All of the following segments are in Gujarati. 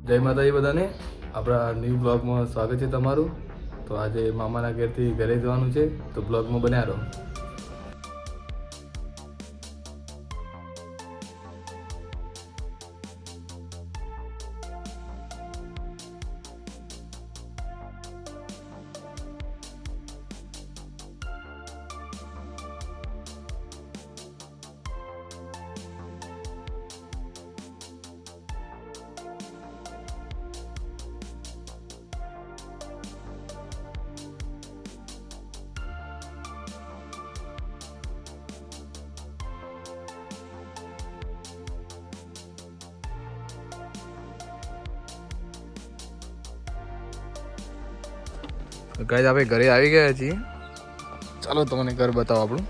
જય માતાજી બધાને. આપણા ન્યૂ બ્લોગમાં સ્વાગત છે તમારું. તો આજે મામાના ઘરેથી ઘરે જવાનું છે, તો બ્લોગમાં બન્યા રહો. ગાઈસ આપણે ઘરે આવી ગયા છીએ. ચાલો તમને ઘર બતાવો આપણું.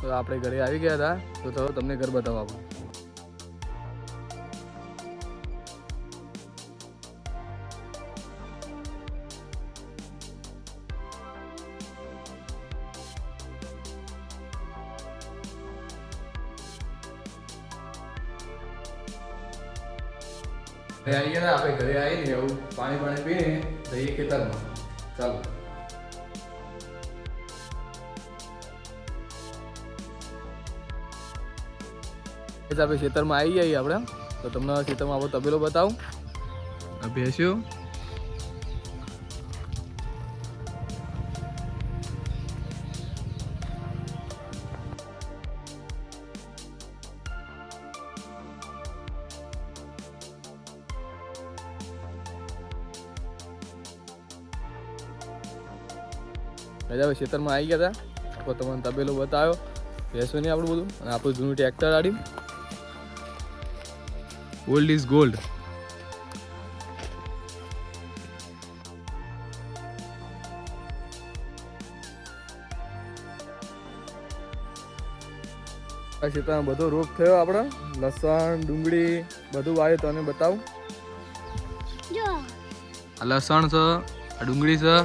તો આપણે ઘરે આવી ગયા હતા, તો ચાલો તમને ઘર બતાવો આપણું. આવી ગયા આપણે ઘરે આવીને એવું પાણી પીને જઈએ ખેતરમાં. ચાલો. આપણે ખેતરમાં આવી જઈએ આપણે. તો તમને ખેતરમાં આપણો તબેલો બતાવું. ભેંસ્યો હવે ખેતરમાં આવી ગયા હતા, તો તમને તબેલો બતાવ્યો. ભેંસો નહીં આપણું બધું, અને આપણું જૂનું ટ્રેક્ટર આડી. Old is gold. ખેતરમાં બધો રોપ થયો આપણે. લસણ, ડુંગળી બધું વાવ્યું. તને બતાવું. આ લસણ છે, આ ડુંગળી છે.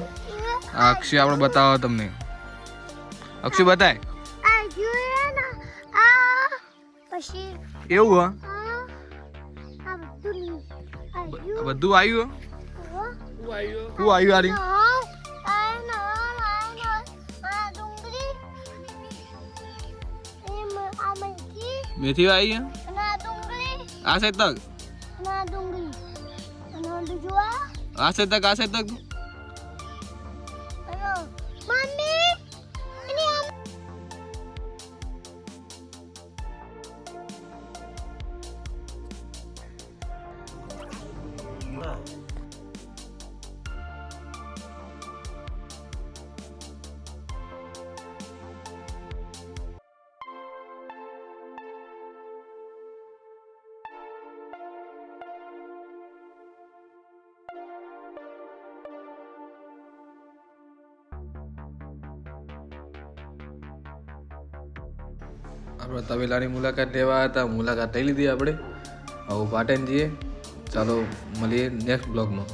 અક્ષય આપણે બતાવો તમને. અક્ષય બતાય. એવું બધું આવ્યું. શું આવ્યું આરી? મેથી આવી. આ છે તક. આ છે તક. આ છે તક. આપણે તબેલાની મુલાકાત લેવા હતા. મુલાકાત લઈ લીધી આપણે. હવે પાટણ જઈએ. ચાલો મળીએ નેક્સ્ટ બ્લોગમાં.